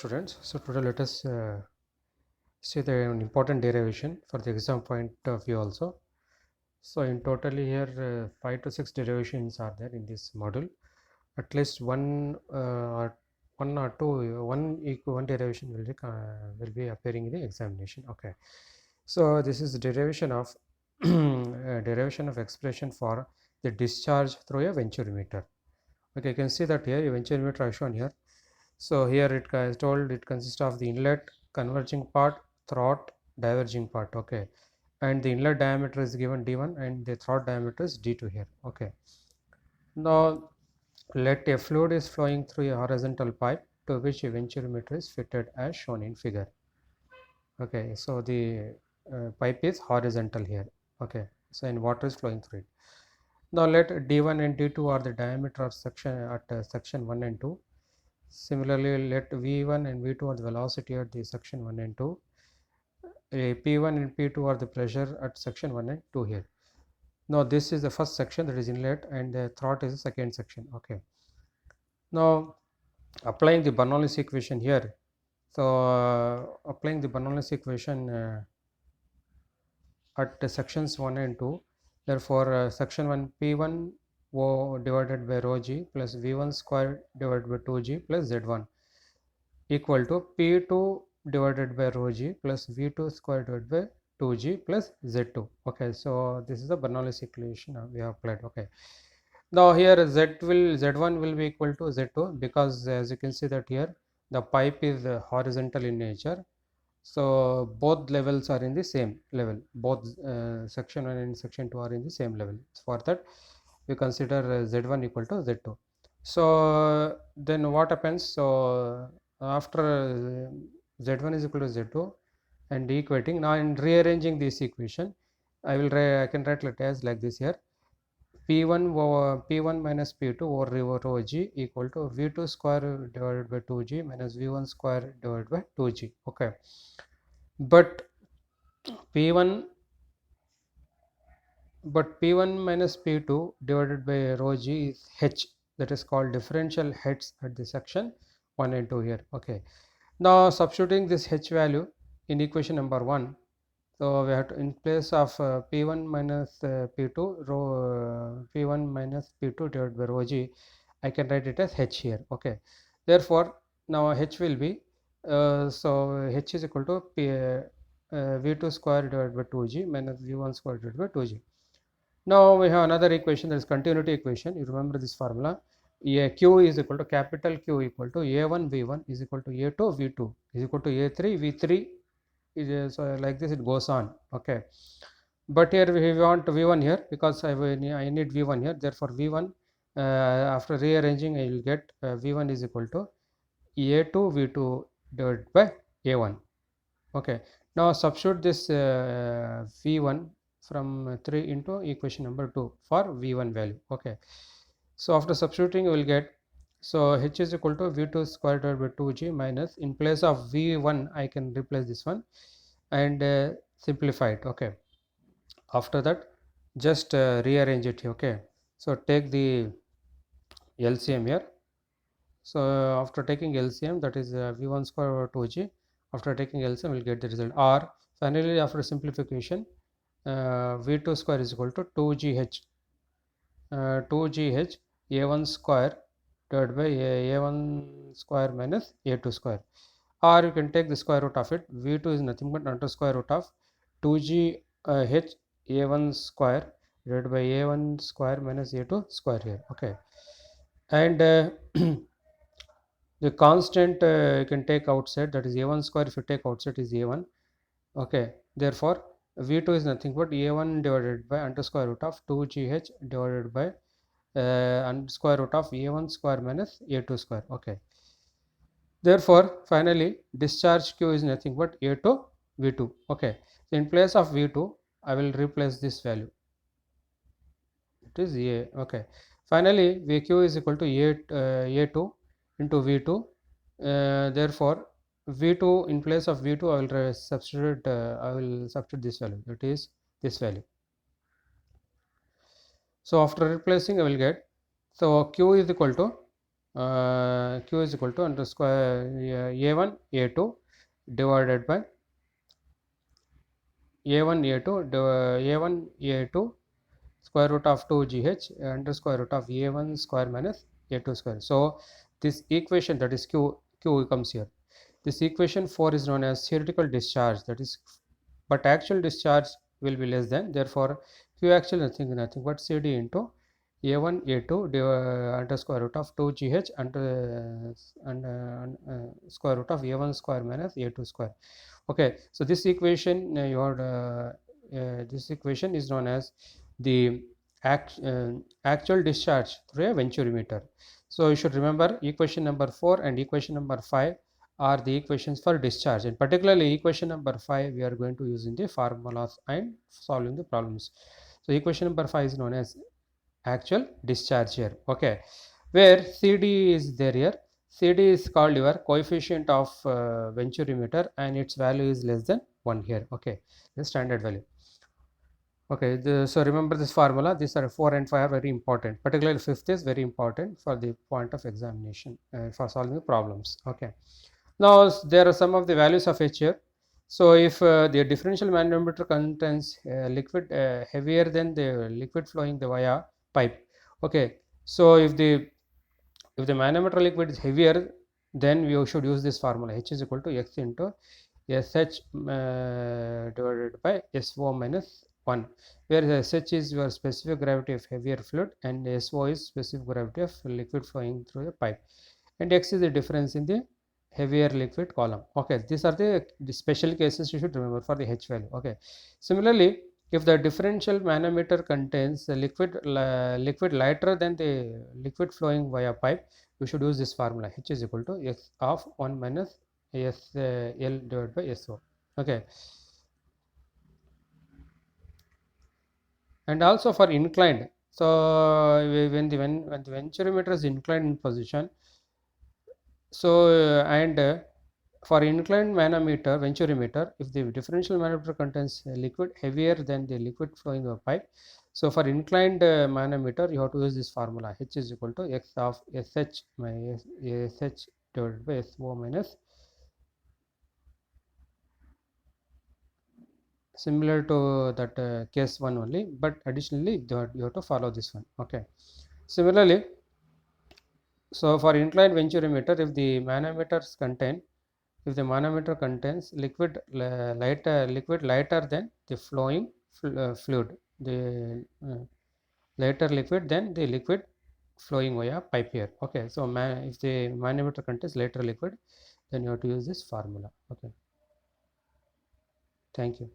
students. So today let us see the important derivation for the exam point of view also. So in totally here 5 to 6 derivations are there in this module. At least one or two one derivation will be appearing in the examination. Okay. So this is the derivation of derivation of expression for the discharge through a venturimeter. Okay, you can see that here a venturimeter I shown here. So here it is told it consists of the inlet converging part, throat diverging part. Okay, and the inlet diameter is given d1 and the throat diameter is d2 here. Okay, now let a fluid is flowing through a horizontal pipe to which a venturimeter is fitted as shown in figure. Okay, so the pipe is horizontal here. Okay, so and water is flowing through it. Now let d1 and d2 are the diameter of section at section 1 and 2. Similarly, let v1 and v2 are the velocity at the section 1 and 2. P1 and P2 are the pressure at section 1 and 2 here. Now this is the first section, that is inlet, and the throat is the second section. Okay. Now applying the Bernoulli's equation here. So applying the Bernoulli's equation at the sections 1 and 2. Therefore section 1 P1 O divided by rho g plus V1 square divided by 2g plus Z1 equal to P2 divided by rho g plus V2 square divided by 2g plus Z2. Okay, so this is the Bernoulli's equation we have applied. Okay, now here Z1 will be equal to Z2 because as you can see that here the pipe is horizontal in nature. So both levels are in the same level, both section 1 and section 2 are in the same level. For that we consider Z1 equal to Z2. So then what happens? So after Z1 is equal to Z2 and equating, now in rearranging this equation, I can write it as like this here. P1 over P1 minus P2 over rho g equal to V2 square divided by 2g minus V1 square divided by 2g. Okay, but P1 minus P2 divided by rho g is h, that is called differential heads at the section 1 and 2 here. Okay, now substituting this h value in equation number 1, so we have to, in place of P1 minus P2 P1 minus P2 divided by rho g, I can write it as h here. Okay, therefore now h will be so h is equal to V2 square divided by 2g minus V1 square divided by 2g. Now we have another equation, that is continuity equation. You remember this formula. Q is equal to capital Q equal to A1 V1 is equal to A2 V2 is equal to A3 V3 is so like this it goes on. Okay, but here we want V1 here because I need V1 here. Therefore V1 after rearranging I will get V1 is equal to A2 V2 divided by A1. Okay, now substitute this V1 from 3 into equation number 2 for V1 value. Okay, so after substituting you will get, so h is equal to V2 square divided by 2g minus, in place of V1 I can replace this one and simplify it. Okay, after that just rearrange it. Okay, so take the LCM here. So after taking LCM, that is V1 square over 2g, after taking LCM we will get the result R. Finally after simplification V2 square is equal to 2gh 2gh A1 square divided by A1 square minus A2 square, or you can take the square root of it. V2 is nothing but under square root of 2g h A1 square divided by A1 square minus A2 square here. Okay, and the constant you can take outside, that is A1 square, if you take outside is A1. Okay, therefore V2 is nothing but A1 divided by under square root of 2gh divided by under square root of A1 square minus A2 square. Okay, therefore finally discharge Q is nothing but A2 V2. Okay, so in place of V2 I will replace this value, it is A. Okay, finally VQ is equal to A2 into V2. Therefore V2, in place of V2 I will substitute this value, that is this value. So after replacing I will get, so Q is equal to Q is equal to under square A1 A2 divided by A1 A2 A1 A2 square root of 2gh under square root of A1 square minus A2 square. So this equation, that is Q comes here. This equation 4 is known as theoretical discharge, that is, but actual discharge will be less than, therefore Q actual nothing but CD into A1 A2 under square root of 2gh under square root of A1 square minus A2 square. Okay, so this equation this equation is known as the actual discharge through a venturimeter. So you should remember equation number 4 and equation number 5 are the equations for discharge, and particularly equation number 5 we are going to use in the formulas and solving the problems. So equation number 5 is known as actual discharge here. Okay, where CD is there here. CD is called your coefficient of venturimeter and its value is less than 1 here. Okay, the standard value. Okay, so remember this formula. These are 4 and 5 are very important, particularly 5th is very important for the point of examination for solving the problems. Okay, now there are some of the values of H here. So if the differential manometer contains liquid heavier than the liquid flowing the via pipe. Okay, so if the manometer liquid is heavier, then we should use this formula. H is equal to X into SH divided by SO minus 1, where SH is your specific gravity of heavier fluid and SO is specific gravity of liquid flowing through the pipe, and X is the difference in the heavier liquid column. Okay, these are the special cases you should remember for the H value. Okay, similarly, if the differential manometer contains the liquid lighter than the liquid flowing via pipe, we should use this formula. H is equal to X of 1 minus L divided by SO. Okay, and also for inclined. So when the venturimeter is inclined in position, so for inclined manometer venturimeter, if the differential manometer contains liquid heavier than the liquid flowing of pipe, so for inclined manometer you have to use this formula. H is equal to X of SH minus SH divided by SO minus, similar to that case 1 only, but additionally you have to follow this one. Okay, similarly, so for inclined venturimeter, if the manometer contains liquid lighter than the flowing fluid, the lighter liquid than the liquid flowing via pipe here. Okay, so if the manometer contains lighter liquid, then you have to use this formula. Okay, thank you.